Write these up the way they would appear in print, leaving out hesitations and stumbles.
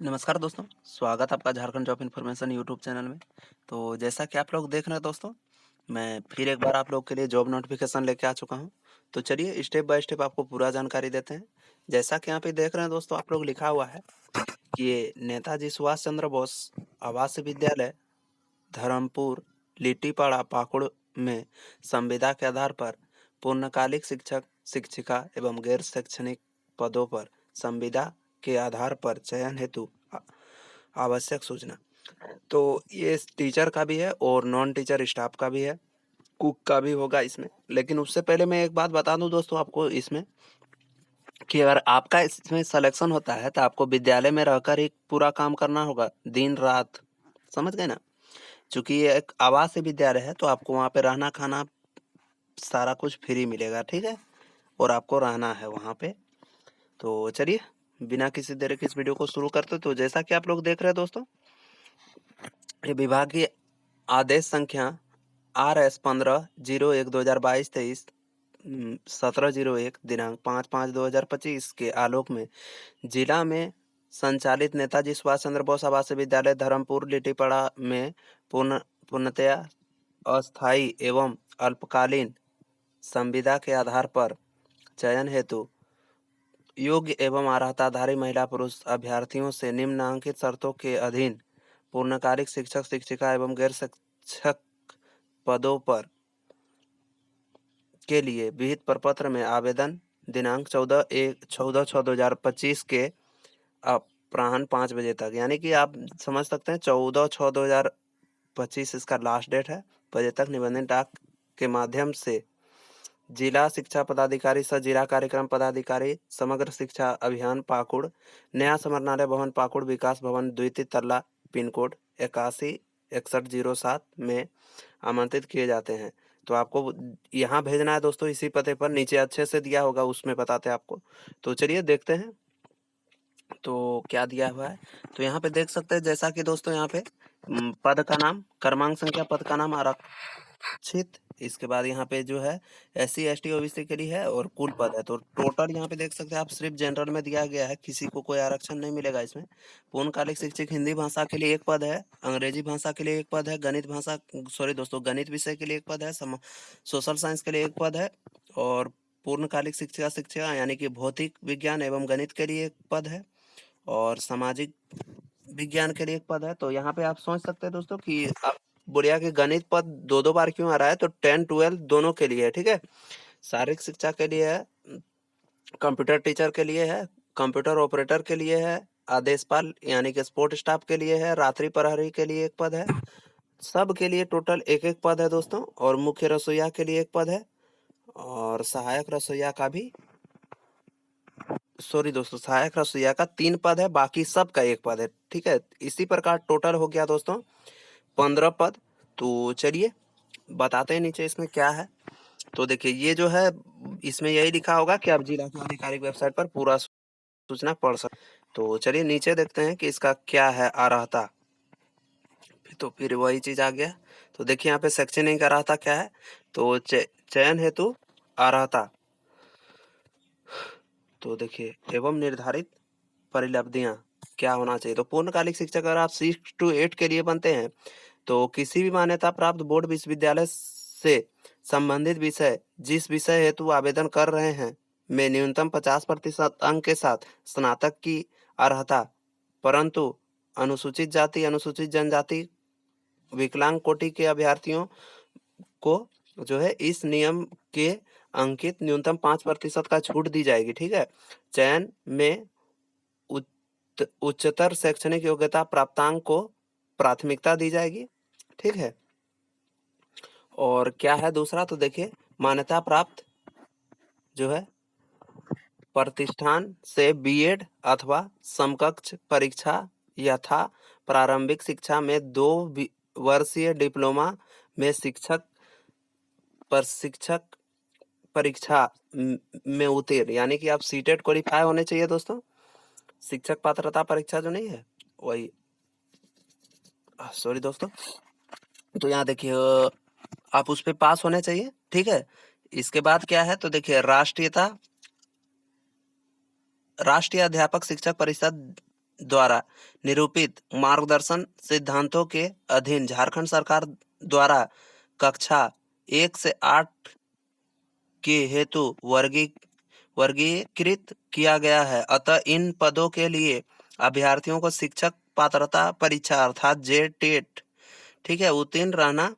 नमस्कार दोस्तों, स्वागत आपका Jharkhand job information YouTube channel में। तो जैसा कि आप लोग देख रहे हैं दोस्तों, मैं फिर एक बार आप लोग के लिए जॉब नोटिफिकेशन लेके आ चुका हूं। तो चलिए स्टेप बाय स्टेप आपको पूरा जानकारी देते हैं। जैसा कि यहाँ पे देख रहे हैं दोस्तों, आप लोग लिखा हुआ है कि ये नेताजी सुभाष चंद्र बोस आवासीय विद्यालय धर्मपुर लिट्टीपाड़ा पाकुड़ में संविदा के आधार पर पूर्णकालिक शिक्षक शिक्षिका एवं गैर शैक्षणिक पदों पर संविदा के आधार पर चयन हेतु आवश्यक सूचना। तो ये टीचर का भी है और नॉन टीचर स्टाफ का भी है, कुक का भी होगा इसमें। लेकिन उससे पहले मैं एक बात बता दूं दोस्तों आपको इसमें, कि अगर आपका इसमें सिलेक्शन होता है तो आपको विद्यालय में रहकर ही पूरा काम करना होगा, दिन रात। समझ गए ना? चूंकि ये एक आवासीय विद्यालय है तो आपको वहाँ पे रहना खाना सारा कुछ फ्री मिलेगा, ठीक है। और आपको रहना है वहाँ पे। तो चलिए बिना किसी देरी के इस वीडियो को शुरू करते। तो जैसा कि आप लोग देख रहे हैं दोस्तों, ये विभागीय आदेश संख्या RS 15-01/2022-23 17/01 दिनांक 5/5/2025 के आलोक में जिला में संचालित नेताजी सुभाष चंद्र बोस आवासीय विद्यालय धर्मपुर लिट्टीपाड़ा में पूर्णतया अस्थायी एवं अल्पकालीन संविदा के आधार पर चयन हेतु योग्य एवं अर्हताधारी महिला पुरुष अभ्यर्थियों से निम्नलिखित शर्तों के अधीन पूर्णकालिक शिक्षक शिक्षिका एवं गैर शिक्षक पदों पर के लिए विहित प्रपत्र में आवेदन दिनांक 14/6/2025 के अपराह्न 5 बजे तक, यानी कि आप समझ सकते हैं 14/6/2025 इसका लास्ट डेट है, बजे तक निबंधन डाक के माध्यम से जिला शिक्षा पदाधिकारी सह जिला कार्यक्रम पदाधिकारी समग्र शिक्षा अभियान पाकुड़, नया समरनालय भवन पाकुड़, विकास भवन द्वितीय तल्ला, पिन कोड 816107 में आमंत्रित किए जाते हैं। तो आपको यहाँ भेजना है दोस्तों, इसी पते पर नीचे अच्छे से दिया होगा, उसमें बताते हैं आपको। तो चलिए देखते हैं तो क्या दिया हुआ है। तो यहाँ पे देख सकते हैं, जैसा कि दोस्तों यहाँ पे पद का नाम, क्रमांक संख्या, पद का नाम आरक्षित। इसके बाद यहाँ पे जो है SC ST OBC के लिए है और कुल पद है। तो टोटल यहाँ पे देख सकते हैं आप, सिर्फ जनरल में दिया गया है, किसी को कोई आरक्षण नहीं मिलेगा इसमें। पूर्णकालिक शिक्षक हिंदी भाषा के लिए एक पद है, अंग्रेजी भाषा के लिए एक पद है, गणित भाषा सॉरी दोस्तों गणित विषय के लिए एक पद है, सोशल साइंस के लिए एक पद है, और पूर्णकालिक शिक्षिका शिक्षिका यानी कि भौतिक विज्ञान एवं गणित के लिए एक पद है, और सामाजिक विज्ञान के लिए एक पद है। तो यहाँ पे आप सोच सकते हैं दोस्तों कि आप बुढ़िया के गणित पद दो दो बार क्यों आ रहा है, तो 10-12 दोनों के लिए है, ठीक है। शारीरिक शिक्षा के लिए है, कंप्यूटर टीचर के लिए है, कंप्यूटर ऑपरेटर के लिए है, आदेशपाल यानी कि स्पोर्ट स्टाफ के लिए है, रात्रि प्रहरी के लिए एक पद है। सब के लिए टोटल एक एक पद है दोस्तों। और मुख्य रसोईया के लिए एक पद है, और सहायक रसोईया का भी, सॉरी दोस्तों, सहायक रसोईया का 3 पद है, बाकी सब का एक पद है, ठीक है। इसी प्रकार टोटल हो गया दोस्तों 15 पद। तो चलिए बताते हैं नीचे इसमें क्या है। तो देखिए ये जो है, इसमें यही लिखा होगा कि आप जिला की आधिकारिक वेबसाइट पर पूरा सूचना पढ़ सकते। तो चलिए नीचे देखते हैं कि इसका क्या है अर्हता। तो फिर वही चीज आ गया। तो देखिए यहाँ पे शैक्षणिक अर्हता क्या है, तो चयन हेतु अर्हता। तो देखिए एवं निर्धारित परिलब्धियां क्या होना चाहिए। तो पूर्णकालिक शिक्षक अगर आप 6 to 8 के लिए बनते हैं तो किसी भी मान्यता प्राप्त बोर्ड विश्वविद्यालय से संबंधित विषय, जिस विषय हेतु आवेदन कर रहे हैं, में न्यूनतम 50% अंक के साथ स्नातक की अर्हता, परंतु अनुसूचित जाति, अनुसूचित जनजाति, विकलांग कोटि के अभ्यर्थियों को जो है इस नियम के अंकित न्यूनतम 5% का छूट दी जाएगी, ठीक है। चयन में उच्चतर शैक्षणिक योग्यता प्राप्तांक को प्राथमिकता दी जाएगी, ठीक है। और क्या है दूसरा, तो देखिए मान्यता प्राप्त जो है प्रतिष्ठान से बीएड अथवा समकक्ष परीक्षा यथा प्रारंभिक शिक्षा में 2 वर्षीय डिप्लोमा में शिक्षक प्रशिक्षक परीक्षा में उत्तीर्ण, यानी कि आप सीटेट क्वालिफाई होने चाहिए दोस्तों। शिक्षक पात्रता परीक्षा जो नहीं है वही, सॉरी दोस्तों। तो यहाँ देखिए आप उस पे पास होने चाहिए, ठीक है। इसके बाद क्या है, तो देखिए राष्ट्रीय अध्यापक शिक्षक परिषद द्वारा निरूपित मार्गदर्शन सिद्धांतों के अधीन झारखंड सरकार द्वारा कक्षा 1 से 8 के हेतु वर्गीकृत किया गया है। अतः इन पदों के लिए अभ्यर्थियों को शिक्षक पात्रता परीक्षा अर्थात जेटेट, ठीक है, उत्तीर्ण रहना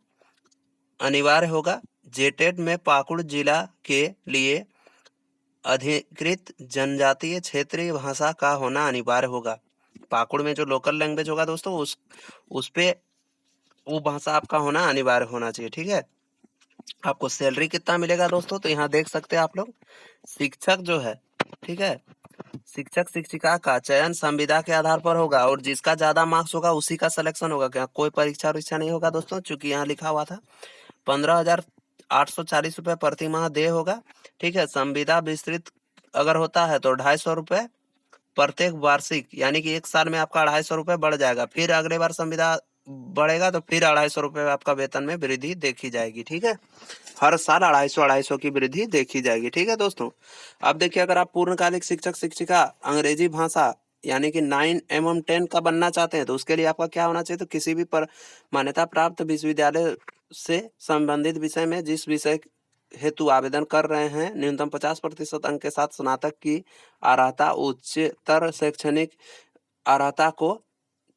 अनिवार्य होगा। जेटेट में पाकुड़ जिला के लिए अधिकृत जनजातीय क्षेत्रीय भाषा का होना अनिवार्य होगा। पाकुड़ में जो लोकल लैंग्वेज होगा दोस्तों, उस पे वो भाषा आपका होना अनिवार्य होना चाहिए, ठीक है। आपको सैलरी कितना मिलेगा दोस्तों, तो यहाँ देख सकते हैं आप लोग। शिक्षक जो है, ठीक है, शिक्षक शिक्षिका का चयन संविदा के आधार पर होगा और जिसका ज्यादा मार्क्स होगा उसी का सिलेक्शन होगा। क्या कोई परीक्षा नहीं होगा दोस्तों, चूंकि यहाँ लिखा हुआ था 15,840 रुपये प्रति माह देय होगा, ठीक है। संविदा विस्तृत अगर होता है तो 250 रुपये प्रत्येक वार्षिक, यानी कि 1 साल में आपका 250 रुपये बढ़ जाएगा। फिर अगले बार संविदा बढ़ेगा तो फिर 250 रुपये आपका वेतन में वृद्धि देखी जाएगी, ठीक है। हर साल 250 की वृद्धि देखी जाएगी, ठीक है दोस्तों। अब देखिए, अगर आप पूर्णकालिक शिक्षक शिक्षिका अंग्रेजी भाषा यानी कि 9 mm 10 का बनना चाहते हैं तो उसके लिए आपका क्या होना चाहिए, तो किसी भी पर मान्यता प्राप्त विश्वविद्यालय से संबंधित विषय में जिस विषय हेतु आवेदन कर रहे हैं न्यूनतम 50% अंक के साथ स्नातक की अर्हता, उच्चतर शैक्षणिक अर्हता को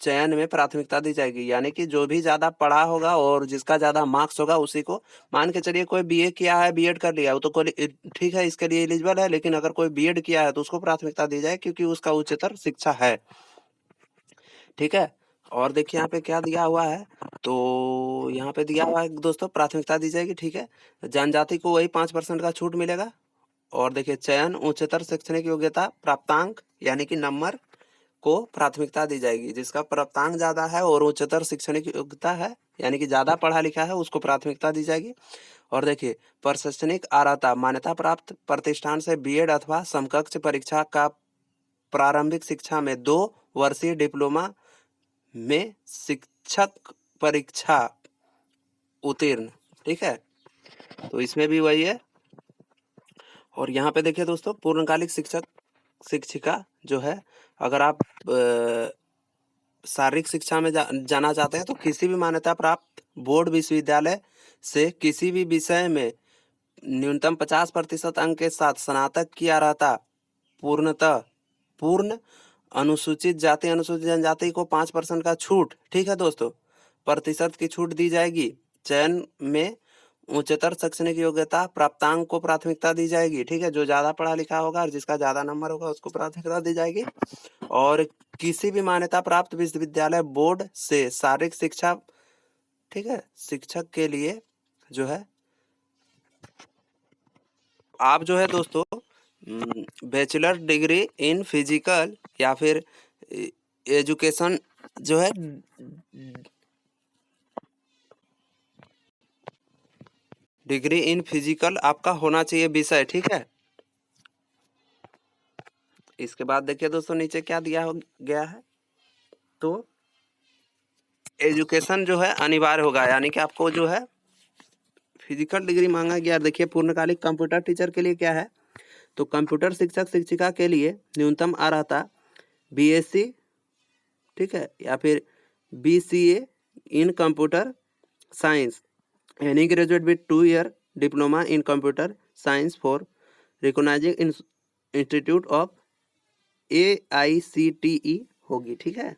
चयन में प्राथमिकता दी जाएगी। यानी कि जो भी ज्यादा पढ़ा होगा और जिसका ज्यादा मार्क्स होगा उसी को, मान के चलिए कोई बीए किया है, बीएड कर लिया, वो तो कोई ठीक है, इसके लिए एलिजिबल है। लेकिन अगर कोई बीएड किया है तो उसको प्राथमिकता दी जाए क्योंकि उसका उच्चतर शिक्षा है, ठीक है। और देखिए यहाँ पे क्या दिया हुआ है, तो यहाँ पे दिया हुआ है दोस्तों, प्राथमिकता दी जाएगी, ठीक है। जनजाति को वही 5% का छूट मिलेगा। और देखिए, चयन उच्चतर शैक्षणिक योग्यता प्राप्तांक यानी कि नंबर को प्राथमिकता दी जाएगी। जिसका प्राप्तांक ज्यादा है और उच्चतर शैक्षणिक योग्यता है यानी कि ज्यादा पढ़ा लिखा है उसको प्राथमिकता दी जाएगी। और देखिए, प्रशैक्षणिक अर्हता मान्यता प्राप्त प्रतिष्ठान से बीएड अथवा समकक्ष परीक्षा का प्रारंभिक शिक्षा में 2 वर्षीय डिप्लोमा में शिक्षक परीक्षा उत्तीर्ण, ठीक है। तो इसमें भी वही है। और यहाँ पे देखिए दोस्तों, पूर्णकालिक शिक्षक शिक्षिका जो है, अगर आप शारीरिक शिक्षा में जाना चाहते हैं तो किसी भी मान्यता प्राप्त बोर्ड विश्वविद्यालय से किसी भी विषय में न्यूनतम 50% अंक के साथ स्नातक की अर्हता, पूर्ण अनुसूचित जाति अनुसूचित जनजाति को 5% का छूट, ठीक है दोस्तों, प्रतिशत की छूट दी जाएगी। चयन में उच्चतर शैक्षणिक योग्यता प्राप्तांक को प्राथमिकता दी जाएगी, ठीक है। जो ज्यादा पढ़ा लिखा होगा और जिसका ज्यादा नंबर होगा उसको प्राथमिकता दी जाएगी। और किसी भी मान्यता प्राप्त विश्वविद्यालय बोर्ड से शारीरिक शिक्षा, ठीक है, शिक्षक के लिए जो है, आप जो है दोस्तों बैचलर डिग्री इन फिजिकल या फिर एजुकेशन जो है, डिग्री इन फिजिकल आपका होना चाहिए विषय, ठीक है। इसके बाद देखिए दोस्तों, नीचे क्या दिया गया है, तो एजुकेशन जो है अनिवार्य होगा, यानी कि आपको जो है फिजिकल डिग्री मांगा गया। देखिए, पूर्णकालिक कंप्यूटर टीचर के लिए क्या है, तो कंप्यूटर शिक्षक शिक्षिका के लिए न्यूनतम अर्हता बीएससी, ठीक है, या फिर BCA in computer science, any graduate with 2 year diploma in computer science for recognising institute of AICTE होगी, ठीक है।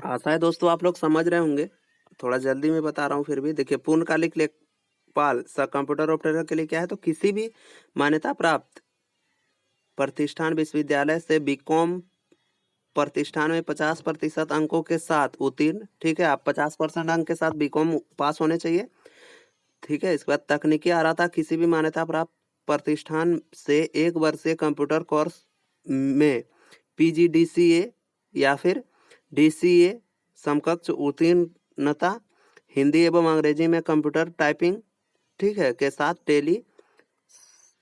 आशा है दोस्तों आप लोग समझ रहे होंगे, थोड़ा जल्दी में बता रहा हूँ फिर भी। देखिए, पूर्णकालिक लेखपाल कंप्यूटर ऑपरेटर के लिए क्या है, तो किसी भी मान्यता प्राप्त प्रतिष्ठान विश्वविद्यालय से बीकॉम प्रतिष्ठान में 50% अंकों के साथ उत्तीर्ण, ठीक है। आप 50% अंक के साथ बीकॉम पास होने चाहिए, ठीक है। इसके बाद तकनीकी अर्हता किसी भी मान्यता प्राप्त प्रतिष्ठान से 1 वर्षीय कंप्यूटर कोर्स में PGDCA या फिर DCA समकक्ष उत्तीर्णता, हिंदी एवं अंग्रेजी में कंप्यूटर टाइपिंग, ठीक है, के साथ टेली।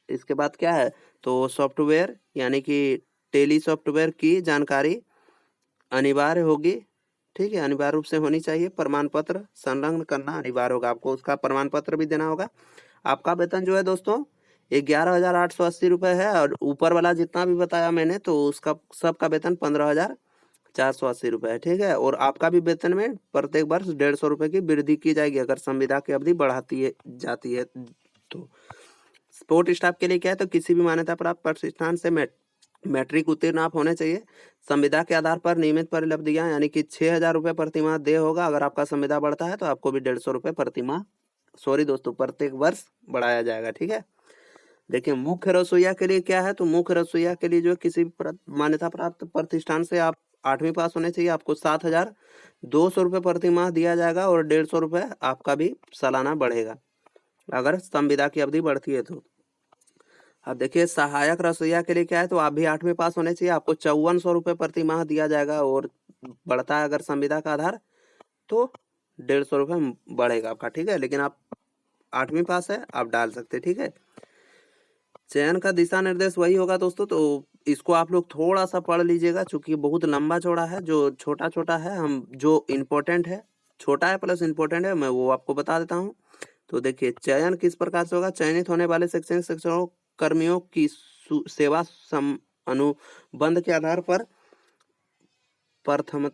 इसके बाद क्या है, तो सॉफ्टवेयर यानी कि टेली सॉफ्टवेयर की जानकारी अनिवार्य होगी, ठीक है, अनिवार्य रूप से होनी चाहिए। प्रमाण पत्र संलग्न करना अनिवार्य होगा, आपको उसका प्रमाण पत्र भी देना होगा। आपका वेतन जो है दोस्तों 11,880 रुपये है, और ऊपर वाला जितना भी बताया मैंने तो उसका सबका वेतन 15,480 रुपये है, ठीक है। और आपका भी वेतन में प्रत्येक वर्ष 150 रुपये की वृद्धि की जाएगी अगर संविदा की अवधि बढ़ाती है जाती है तो। सपोर्ट स्टाफ के लिए क्या है, तो किसी भी मान्यता प्राप्त प्रतिष्ठान से मैट्रिक उत्तीर्ण आप होने चाहिए। संविदा के आधार पर नियमित परिलब्धियां यानी कि 6,000 रुपये प्रतिमाह देय होगा। अगर आपका संविदा बढ़ता है तो आपको भी 150 रुपये प्रतिमाह, सॉरी दोस्तों, प्रत्येक वर्ष बढ़ाया जाएगा, ठीक है। देखिए मुख्य रसोईया के लिए क्या है, तो मुख्य रसोईया के लिए जो किसी भी मान्यता प्राप्त प्रतिष्ठान से आप 8वीं पास होने चाहिए। आपको 7,200 रुपये प्रतिमाह दिया जाएगा और 150 रुपये आपका भी सालाना बढ़ेगा अगर संविदा की अवधि बढ़ती है तो। अब देखिए सहायक रसोईया के लिए क्या है, तो आप भी 8वीं पास होने चाहिए। आपको 5,400 रुपये प्रतिमाह दिया जाएगा और बढ़ता है अगर संविदा का आधार तो 150 रुपये बढ़ेगा आपका, ठीक है। लेकिन आप 8वीं पास है, आप डाल सकते हैं, ठीक है। चयन का दिशा निर्देश वही होगा दोस्तों, तो इसको आप लोग थोड़ा सा पढ़ लीजिएगा क्योंकि बहुत लंबा चौड़ा है। जो छोटा छोटा है, हम जो इम्पोर्टेंट है, छोटा है प्लस इम्पोर्टेंट है, मैं वो आपको बता देता हूँ। तो देखिए चयन किस प्रकार से होगा, चयनित होने वाले शैक्षणिक शिक्षकों कर्मियों की सेवा अनुबंध के आधार पर प्रथम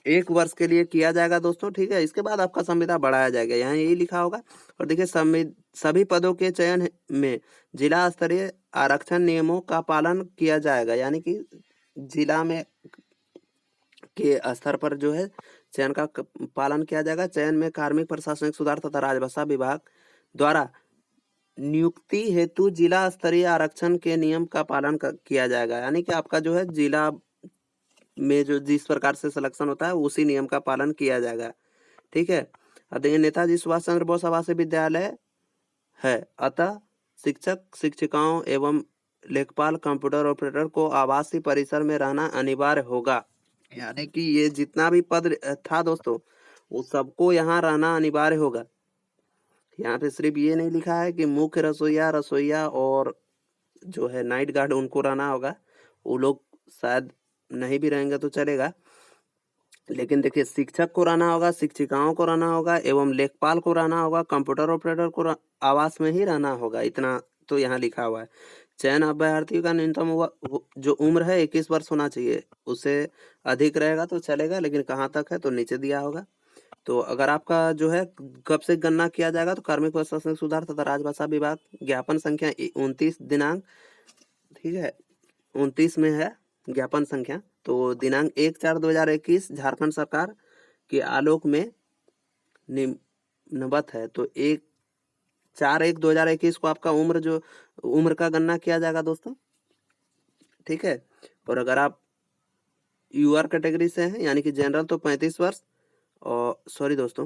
1 वर्ष के लिए किया जाएगा दोस्तों, ठीक है। इसके बाद आपका संविदा बढ़ाया जाएगा, यहाँ यही लिखा होगा। और देखिए सभी पदों के चयन में जिला स्तरीय आरक्षण नियमों का पालन किया जाएगा, यानी कि जिला में के स्तर पर जो है चयन का पालन किया जाएगा। चयन में कार्मिक प्रशासनिक सुधार तथा राजभाषा विभाग द्वारा नियुक्ति हेतु जिला स्तरीय आरक्षण के नियम का पालन किया जाएगा, यानी कि आपका जो है जिला में जो जिस प्रकार से सिलेक्शन होता है उसी नियम का पालन किया जाएगा, ठीक है। अब देखिए नेताजी सुभाष चंद्र बोस आवासीय विद्यालय है, अतः शिक्षक शिक्षिकाओं एवं लेखपाल कंप्यूटर ऑपरेटर को आवासीय परिसर में रहना अनिवार्य होगा, यानी कि ये जितना भी पद था दोस्तों वो सबको यहाँ रहना अनिवार्य होगा। यहाँ पे सिर्फ ये नहीं लिखा है कि मुख्य रसोईया और जो है नाइट गार्ड उनको रहना होगा, वो लोग शायद नहीं भी रहेंगे तो चलेगा। लेकिन देखिए शिक्षक को रहना होगा, शिक्षिकाओं को रहना होगा एवं लेखपाल को रहना होगा, कंप्यूटर ऑपरेटर को आवास में ही रहना होगा, इतना तो यहाँ लिखा हुआ है। चयन अभ्यर्थियों का न्यूनतम जो उम्र है 21 वर्ष होना चाहिए, उससे अधिक रहेगा तो चलेगा, लेकिन कहाँ तक है तो नीचे दिया होगा। तो अगर आपका जो है कब से गणना किया जाएगा, तो कार्मिक प्रशासनिक सुधार तथा राजभाषा विभाग ज्ञापन संख्या 29 दिनांक, ठीक है, 29 में है ज्ञापन संख्या, तो दिनांक 1/4/2021 झारखंड सरकार के आलोक में निम्नबत है। तो 1/4/2021 को आपका उम्र का गणना किया जाएगा दोस्तों, ठीक है। और अगर आप यूआर कैटेगरी से हैं यानी कि जनरल तो 35 वर्ष, और सॉरी दोस्तों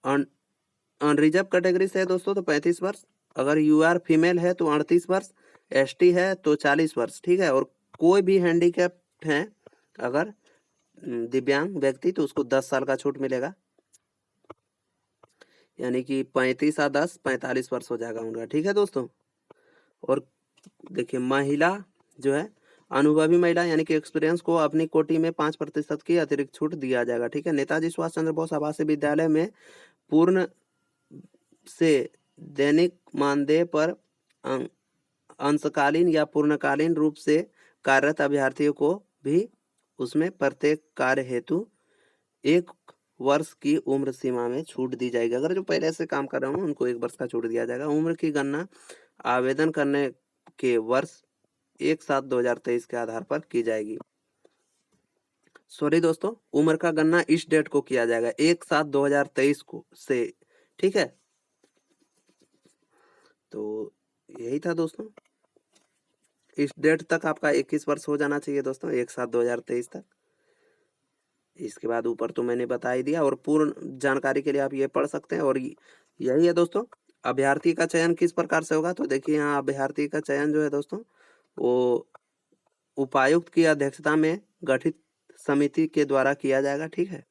अनरिजर्व कैटेगरी से है दोस्तों तो 35 वर्ष, अगर यूआर फीमेल है तो 38 वर्ष, एसटी है तो 40 वर्ष, ठीक है। और कोई भी हैंडीकैप है अगर दिव्यांग व्यक्ति तो उसको 10 साल का छूट मिलेगा, यानी कि 35 और 10 45 वर्ष हो जाएगा उनका, ठीक है दोस्तों। और देखिए महिला जो है अनुभवी महिला यानी कि एक्सपीरियंस को अपनी कोटि में 5% की अतिरिक्त छूट दिया जाएगा, ठीक है। नेताजी सुभाष चंद्र बोस आवासीय विद्यालय में पूर्ण से दैनिक मानदेय पर अंशकालीन या पूर्णकालीन रूप से कार्यरत अभ्यर्थियों को भी उसमें प्रत्येक कार्य हेतु 1 वर्ष की उम्र सीमा में छूट दी जाएगी। अगर जो पहले से काम कर रहे हो उनको 1 वर्ष का छूट दिया जाएगा। उम्र की गणना आवेदन करने के वर्ष 1/7/2023 के आधार पर की जाएगी। सॉरी दोस्तों, उम्र का गणना इस डेट को किया जाएगा 1/7/2023 को से, ठीक है। तो यही था दोस्तों, इस डेट तक आपका 21 वर्ष हो जाना चाहिए दोस्तों, 1/7/2023 तक। इसके बाद ऊपर तो मैंने बता ही दिया, और पूर्ण जानकारी के लिए आप ये पढ़ सकते हैं। और यही है दोस्तों, अभ्यर्थी का चयन किस प्रकार से होगा, तो देखिए यहाँ अभ्यर्थी का चयन जो है दोस्तों वो उपायुक्त की अध्यक्षता में गठित समिति के द्वारा किया जाएगा, ठीक है।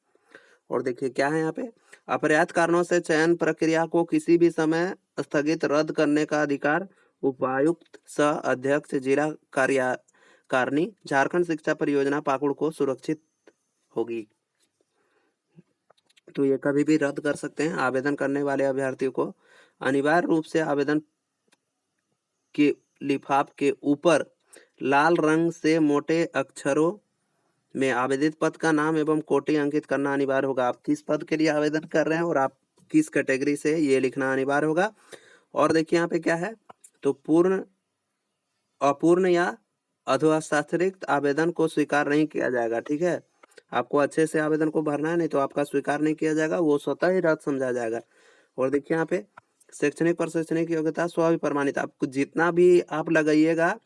और देखिए क्या है यहाँ पे, अपर्याप्त कारणों से चयन प्रक्रिया को किसी भी समय स्थगित रद्द करने का अधिकार उपायुक्त सह अध्यक्ष जिला कार्यकारिणी झारखंड शिक्षा परियोजना पाकुड़ को सुरक्षित होगी। तो ये कभी भी रद्द कर सकते हैं आवेदन करने वाले अभ्यर्थियों को अनिवार्य रूप से आवेदन के लिफाफ के ऊपर लाल रंग से मोटे अक्षरों में आवेदित पद का नाम एवं कोटि अंकित करना अनिवार्य होगा। आप किस पद के लिए आवेदन कर रहे हैं और आप किस कैटेगरी से, ये लिखना अनिवार्य होगा। और देखिए यहाँ पे क्या है, तो पूर्ण, अपूर्ण या अधोहस्ताक्षरित आवेदन को स्वीकार नहीं किया जाएगा। ठीक है, आपको अच्छे से आवेदन को भरना है, नहीं तो आपका स्वीकार नहीं किया जाएगा, वो स्वतः ही रद्द समझा जाएगा। और देखिए यहाँ पे शैक्षणिक पर शैक्षणिक योग्यता प्रमाणित, आपको जितना भी आप लगाइएगा,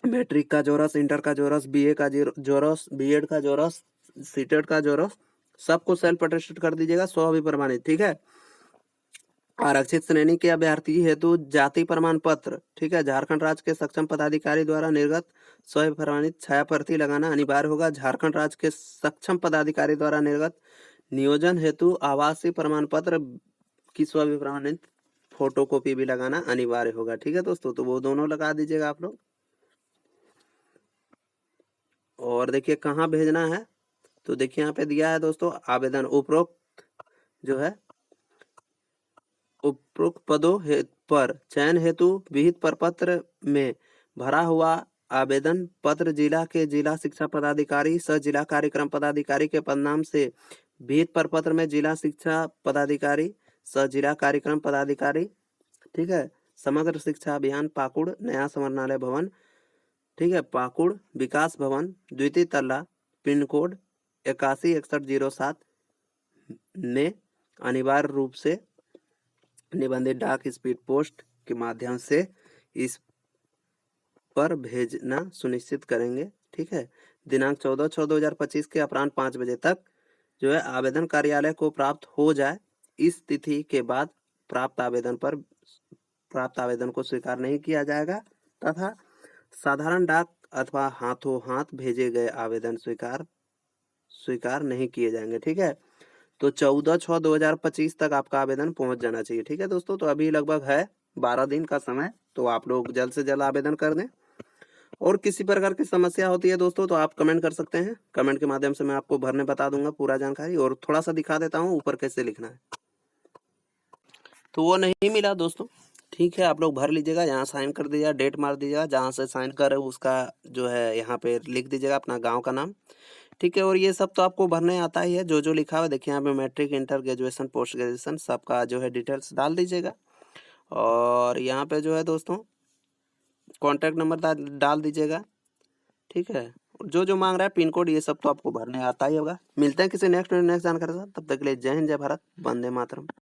मैट्रिक का जोरस, इंटर का जोरस, बीए का जोरस, बीएड का जोरस, सीटेट का जोरस, सबको सेल्फ अटेस्टेड कर दीजिएगा, प्रमाणित। ठीक है, आरक्षित श्रेणी के अभ्यर्थी हेतु जाति प्रमाण पत्र, ठीक है, झारखंड राज्य के सक्षम पदाधिकारी द्वारा निर्गत प्रमाणित छाया प्रति लगाना अनिवार्य होगा। झारखंड राज्य के सक्षम पदाधिकारी द्वारा निर्गत नियोजन हेतु आवासीय प्रमाण पत्र की प्रमाणित फोटोकॉपी भी लगाना अनिवार्य होगा। ठीक है दोस्तों, तो वो दोनों लगा दीजिएगा आप लोग। और देखिए कहाँ भेजना है, तो देखिए यहाँ पे दिया है दोस्तों, आवेदन उपरोक्त जो है उपरोक्त पदों पर चयन हेतु विहित प्रपत्र में भरा हुआ आवेदन पत्र जिला के जिला शिक्षा पदाधिकारी सह जिला कार्यक्रम पदाधिकारी के पदनाम से विहित प्रपत्र में जिला शिक्षा पदाधिकारी सह जिला कार्यक्रम पदाधिकारी, ठीक है, समग्र शिक्षा अभियान पाकुड़ नया समरणालय भवन, ठीक है, पाकुड़ विकास भवन द्वितीय तल्ला पिन कोड 816107 में अनिवार्य रूप से निबंधित डाक स्पीड पोस्ट के माध्यम से इस पर भेजना सुनिश्चित करेंगे। ठीक है, दिनांक 14/6/2025 के अपराह्न 5 बजे तक जो है आवेदन कार्यालय को प्राप्त हो जाए। इस तिथि के बाद प्राप्त आवेदन को स्वीकार नहीं किया जाएगा तथा साधारण डाक अथवा हाथों हाथ भेजे गए आवेदन स्वीकार नहीं किए जाएंगे। ठीक है, तो 14/6/2025 तक आपका आवेदन पहुंच जाना चाहिए। ठीक है दोस्तों, तो अभी लगभग है 12 दिन का समय, तो आप लोग जल्द से जल्द आवेदन कर दें। और किसी प्रकार की समस्या होती है दोस्तों तो आप कमेंट कर सकते हैं, कमेंट के माध्यम से मैं आपको भरने बता दूंगा पूरा जानकारी। और थोड़ा सा दिखा देता हूँ ऊपर कैसे लिखना है। तो वो नहीं मिला दोस्तों, ठीक है, आप लोग भर लीजिएगा, यहाँ साइन कर दीजिएगा, डेट मार दीजिएगा, जहाँ से साइन कर रहे हो उसका जो है यहाँ पे लिख दीजिएगा अपना गाँव का नाम। ठीक है, और ये सब तो आपको भरने आता ही है, जो जो लिखा हुआ है देखिए यहाँ पे matric, inter, graduation, post graduation सबका जो है डिटेल्स डाल दीजिएगा। और यहाँ पे जो है दोस्तों कॉन्टैक्ट नंबर डाल दीजिएगा। ठीक है, जो जो मांग रहा है पिन कोड, ये सब तो आपको भरने आता ही होगा। मिलते हैं किसी नेक्स्ट जानकारी के साथ, तब तक के लिए जय हिंद, जय भारत, वंदे मातरम।